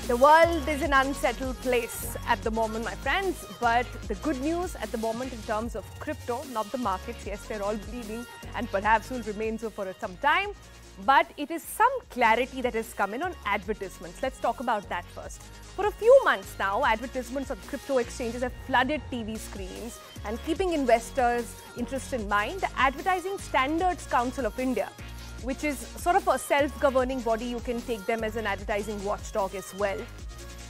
The world is an unsettled place at the moment, my friends, but the good news at the moment in terms of crypto, not the markets, yes, they're all bleeding and perhaps will remain so for some time, but it is some clarity that has come in on advertisements. Let's talk about that first. For a few months now, advertisements on crypto exchanges have flooded TV screens, and keeping investors' interest in mind, the Advertising Standards Council of India, which is sort of a self-governing body, you can take them as an advertising watchdog as well,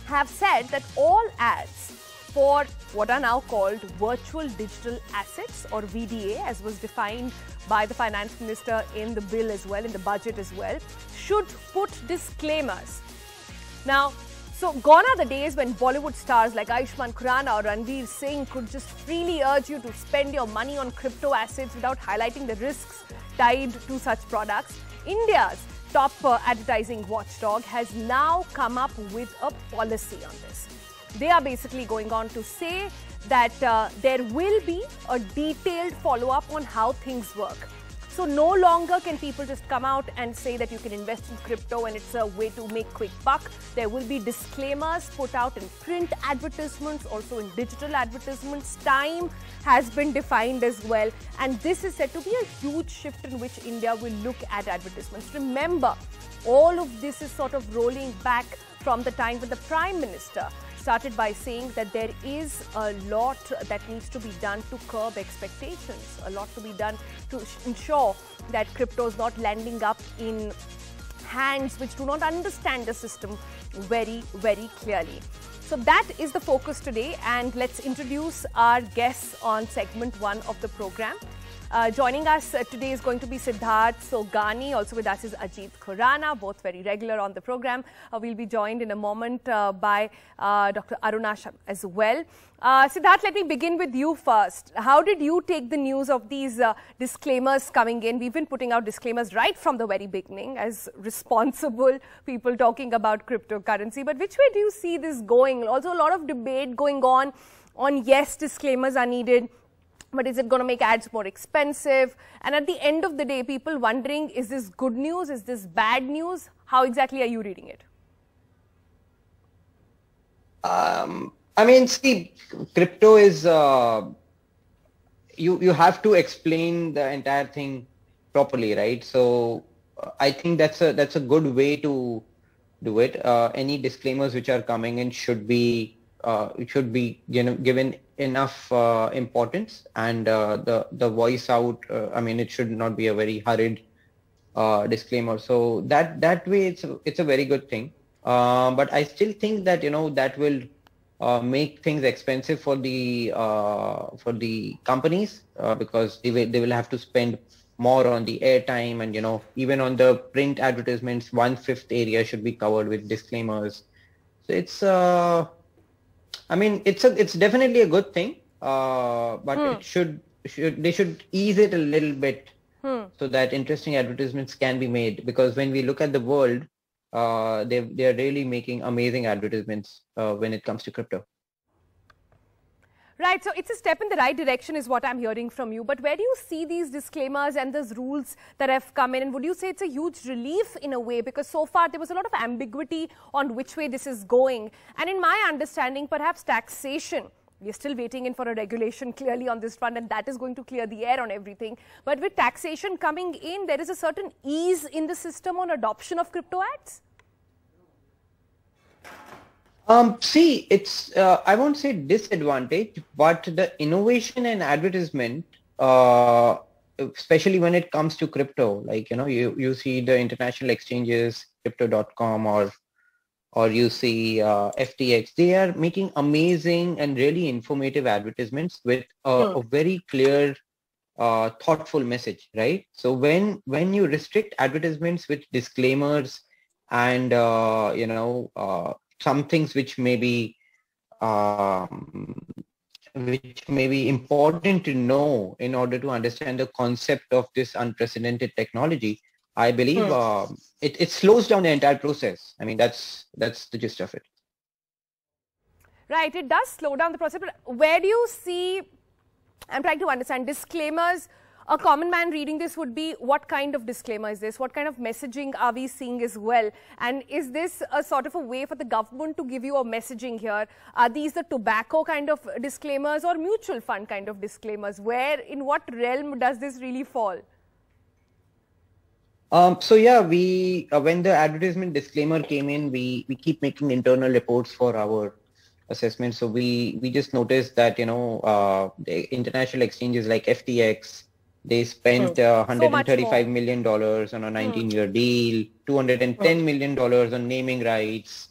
have said that all ads for what are now called virtual digital assets, or VDA, as was defined by the finance minister in the bill as well, in the budget as well, should put disclaimers. Now, so gone are the days when Bollywood stars like Ayushmann Khurrana or Ranveer Singh could just freely urge you to spend your money on crypto assets without highlighting the risks tied to such products. India's top advertising watchdog has now come up with a policy on this. They are basically going on to say that there will be a detailed follow-up on how things work. So no longer can people just come out and say that you can invest in crypto and it's a way to make quick buck. There will be disclaimers put out in print advertisements, also in digital advertisements. Time has been defined as well. And this is said to be a huge shift in which India will look at advertisements. Remember, all of this is sort of rolling back from the time when the Prime Minister started by saying that there is a lot that needs to be done to curb expectations, a lot to be done to ensure that crypto is not landing up in hands which do not understand the system very, very clearly. So that is the focus today, and let's introduce our guests on segment 1 of the program. Joining us today is going to be Siddharth Sogani. Also with us is Ajit Khurrana, both very regular on the program. We'll be joined in a moment by Dr. Aruna Sharma as well. Siddharth, let me begin with you first. How did you take the news of these disclaimers coming in? We've been putting out disclaimers right from the very beginning as responsible people talking about cryptocurrency. But which way do you see this going? Also a lot of debate going on yes, disclaimers are needed. But is it going to make ads more expensive? And at the end of the day, people wondering, is this good news? Is this bad news? How exactly are you reading it? I mean, see, crypto is, you have to explain the entire thing properly, right? So I think that's a good way to do it. Any disclaimers which are coming in should be given enough importance, and the voice out. I mean, it should not be a very hurried disclaimer. So that way, it's a very good thing. But I still think that that will make things expensive for the companies, because they will have to spend more on the airtime, and even on the print advertisements, 1/5 area should be covered with disclaimers. So it's I mean, it's definitely a good thing, but they should ease it a little bit so that interesting advertisements can be made. Because when we look at the world, they are really making amazing advertisements when it comes to crypto. Right, so it's a step in the right direction is what I'm hearing from you. But where do you see these disclaimers and these rules that have come in? And would you say it's a huge relief in a way? Because so far there was a lot of ambiguity on which way this is going. And in my understanding, perhaps taxation, we're still waiting in for a regulation clearly on this front, and that is going to clear the air on everything. But with taxation coming in, there is a certain ease in the system on adoption of crypto ads? See, it's, I won't say disadvantage, but the innovation and advertisement, especially when it comes to crypto, like, you see the international exchanges, crypto.com or you see FTX, they are making amazing and really informative advertisements with a very clear, thoughtful message, right? So when you restrict advertisements with disclaimers and, some things which may be important to know in order to understand the concept of this unprecedented technology, I believe it slows down the entire process. I mean, that's the gist of it. Right, it does slow down the process. But where do you see, I'm trying to understand, disclaimers a common man reading this would be, what kind of disclaimer is this? What kind of messaging are we seeing as well? And is this a sort of a way for the government to give you a messaging here? Are these the tobacco kind of disclaimers or mutual fund kind of disclaimers? Where, in what realm does this really fall? So yeah, we when the advertisement disclaimer came in, we keep making internal reports for our assessment. So we just noticed that, you know, the international exchanges like FTX, they spent $135 million on a 19-year deal, $210 million on naming rights.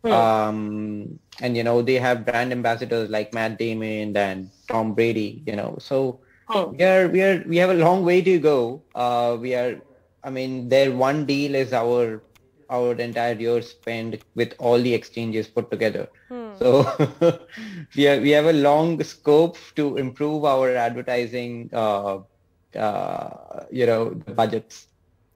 And, you know, they have brand ambassadors like Matt Damon and Tom Brady, you know. So we have a long way to go. I mean, their one deal is our entire year spent with all the exchanges put together. So we have a long scope to improve our advertising, you know, budgets.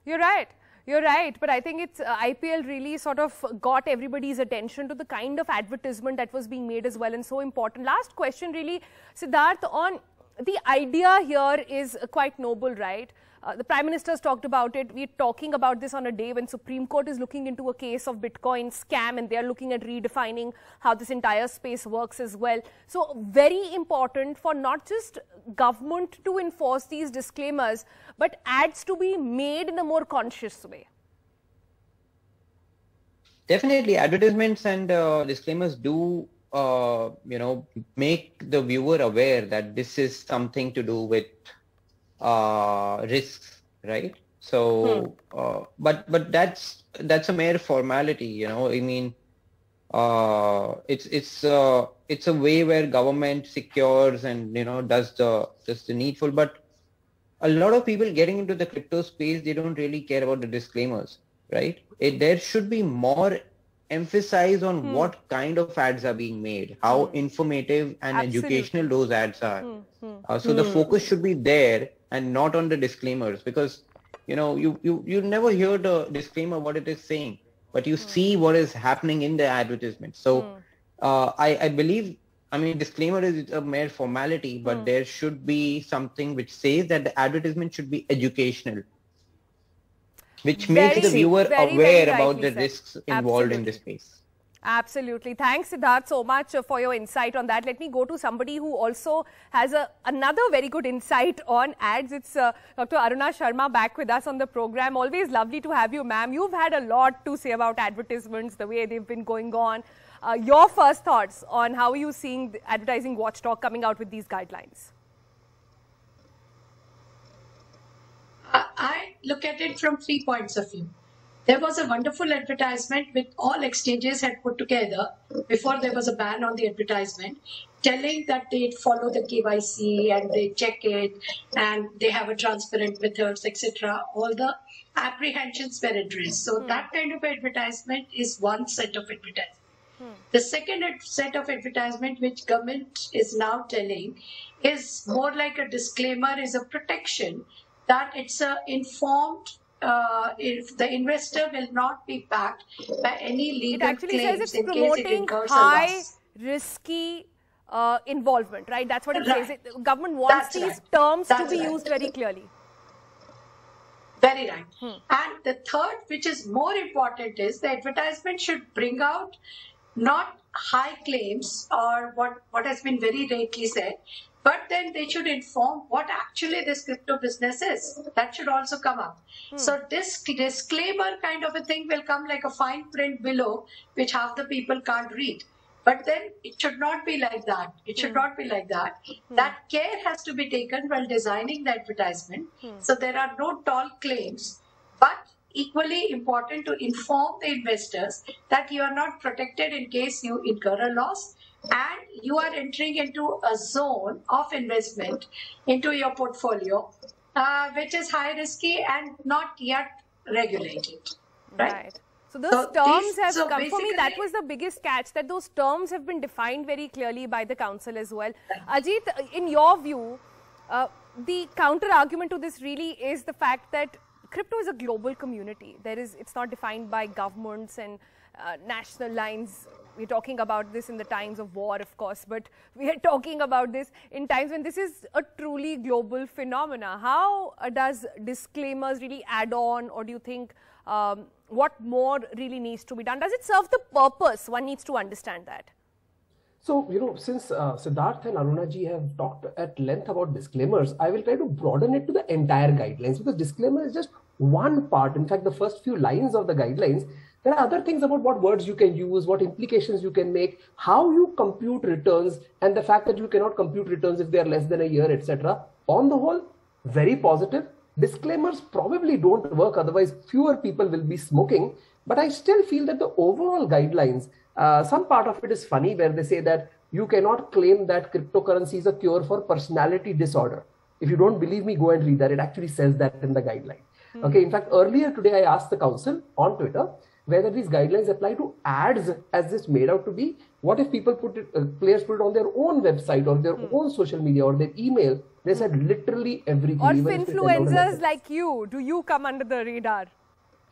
You're right. You're right. But I think it's IPL really sort of got everybody's attention to the kind of advertisement that was being made as well, and so important. Last question really, Siddharth, on the idea here is quite noble, right? The Prime Minister's talked about it. We're talking about this on a day when Supreme Court is looking into a case of Bitcoin scam, and they're looking at redefining how this entire space works as well. So very important for not just government to enforce these disclaimers, but ads to be made in a more conscious way. Definitely, advertisements and disclaimers do, you know, make the viewer aware that this is something to do with risks, right? So but that's a mere formality, you know. I mean, it's a way where government secures and, you know, does the needful. But a lot of people getting into the crypto space, they don't really care about the disclaimers, right? There should be more emphasis on what kind of ads are being made, how informative and educational those ads are. So the focus should be there and not on the disclaimers, because, you know, you never hear the disclaimer what it is saying, but you see what is happening in the advertisement. So I believe, I mean, disclaimer is a mere formality, but there should be something which says that the advertisement should be educational, which makes the viewer aware about the risks involved in this space. Absolutely. Thanks, Siddharth, so much for your insight on that. Let me go to somebody who also has another very good insight on ads. It's Dr. Aruna Sharma back with us on the program. Always lovely to have you, ma'am. You've had a lot to say about advertisements, the way they've been going on. Your first thoughts on how are you seeing the advertising watchdog coming out with these guidelines? I look at it from 3 points of view. There was a wonderful advertisement which all exchanges had put together before there was a ban on the advertisement, telling that they follow the KYC and they check it and they have a transparent methods, etc. All the apprehensions were addressed. So that kind of advertisement is one set of advertisement. The second set of advertisement which government is now telling is more like a disclaimer, is a protection that it's a informed, if the investor will not be backed by any legal claims in case it incurs a loss. Risky involvement, right? That's what it says. Government wants these terms to be used very clearly. Very right. And the third, which is more important, is the advertisement should bring out not high claims or what has been very lately said, but then they should inform what actually this crypto business is. That should also come up. So this disclaimer kind of a thing will come like a fine print below, which half the people can't read. But then it should not be like that. It should not be like that. That care has to be taken while designing the advertisement. So there are no tall claims, but equally important to inform the investors that you are not protected in case you incur a loss, and you are entering into a zone of investment into your portfolio, which is high risky and not yet regulated. Right. So those terms have come, for me, that was the biggest catch, that those terms have been defined very clearly by the council as well. Ajit, in your view, the counter argument to this really is the fact that crypto is a global community. It's not defined by governments and national lines. we're talking about this in the times of war, of course, but we are talking about this in times when this is a truly global phenomena. How does disclaimers really add on, or do you think what more really needs to be done? Does it serve the purpose? One needs to understand that. So, since Siddharth and Aruna ji have talked at length about disclaimers, I will try to broaden it to the entire guidelines, because disclaimer is just one part. In fact, the first few lines of the guidelines, there are other things about what words you can use, what implications you can make, how you compute returns, and the fact that you cannot compute returns if they are less than a year, etc. On the whole, very positive. Disclaimers probably don't work, otherwise fewer people will be smoking. But I still feel that the overall guidelines, some part of it is funny, where they say that you cannot claim that cryptocurrency is a cure for personality disorder. If you don't believe me, go and read that. It actually says that in the guideline. Okay. In fact, earlier today, I asked the council on Twitter whether these guidelines apply to ads as it's made out to be. What if people put it, players put it on their own website or their own social media or their email? They said literally everything. Or influencers like you, do you come under the radar?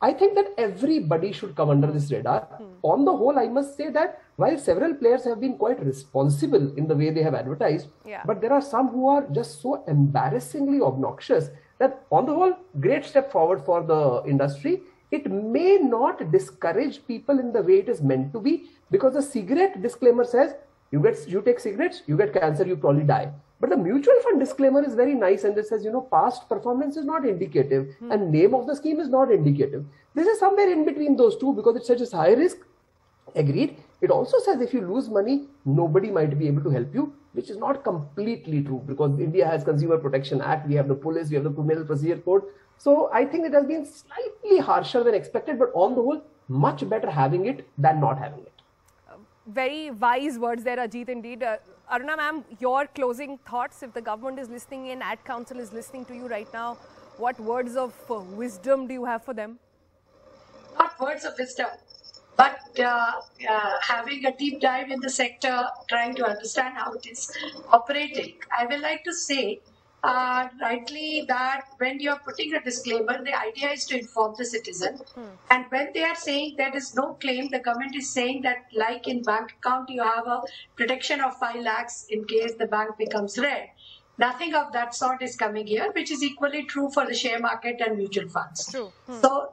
I think that everybody should come under this radar. On the whole, I must say that while several players have been quite responsible in the way they have advertised, but there are some who are just so embarrassingly obnoxious that on the whole, great step forward for the industry. It may not discourage people in the way it is meant to be, because the cigarette disclaimer says, you take cigarettes, you get cancer, you probably die. But the mutual fund disclaimer is very nice, and it says, past performance is not indicative and name of the scheme is not indicative. This is somewhere in between those two, because it's such a high risk. Agreed. It also says if you lose money, nobody might be able to help you, which is not completely true, because India has Consumer Protection Act, we have the police, we have the Criminal Procedure Code. So I think it has been slightly harsher than expected, but on the whole, much better having it than not having it. Very wise words there, Ajit, indeed. Aruna ma'am, your closing thoughts. If the government is listening in, Ad Council is listening to you right now, what words of wisdom do you have for them? Not words of wisdom, but having a deep dive in the sector, trying to understand how it is operating. I will like to say rightly that when you are putting a disclaimer, the idea is to inform the citizen. And when they are saying there is no claim, the government is saying that like in bank account, you have a protection of 5 lakhs in case the bank becomes red. Nothing of that sort is coming here, which is equally true for the share market and mutual funds. True.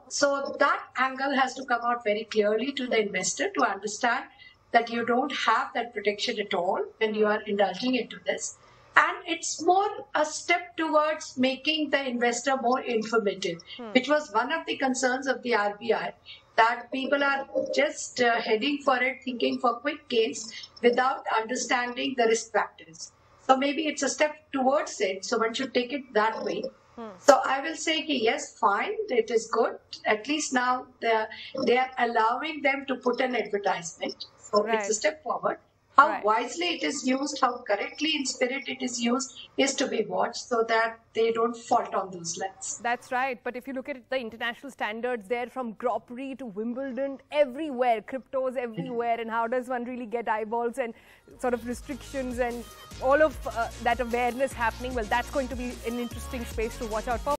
So that angle has to come out very clearly to the investor to understand that you don't have that protection at all when you are indulging into this. And it's more a step towards making the investor more informative, which was one of the concerns of the RBI, that people are just heading for it, thinking for quick gains without understanding the risk factors. So maybe it's a step towards it. So one should take it that way. So I will say, yes, fine, it is good. At least now they are allowing them to put an advertisement. So it's a step forward. How wisely it is used, how correctly in spirit it is used is to be watched, so that they don't fault on those lines. That's right. But if you look at the international standards there, from Gropery to Wimbledon, everywhere, cryptos everywhere, and how does one really get eyeballs and sort of restrictions and all of that awareness happening? Well, that's going to be an interesting space to watch out for.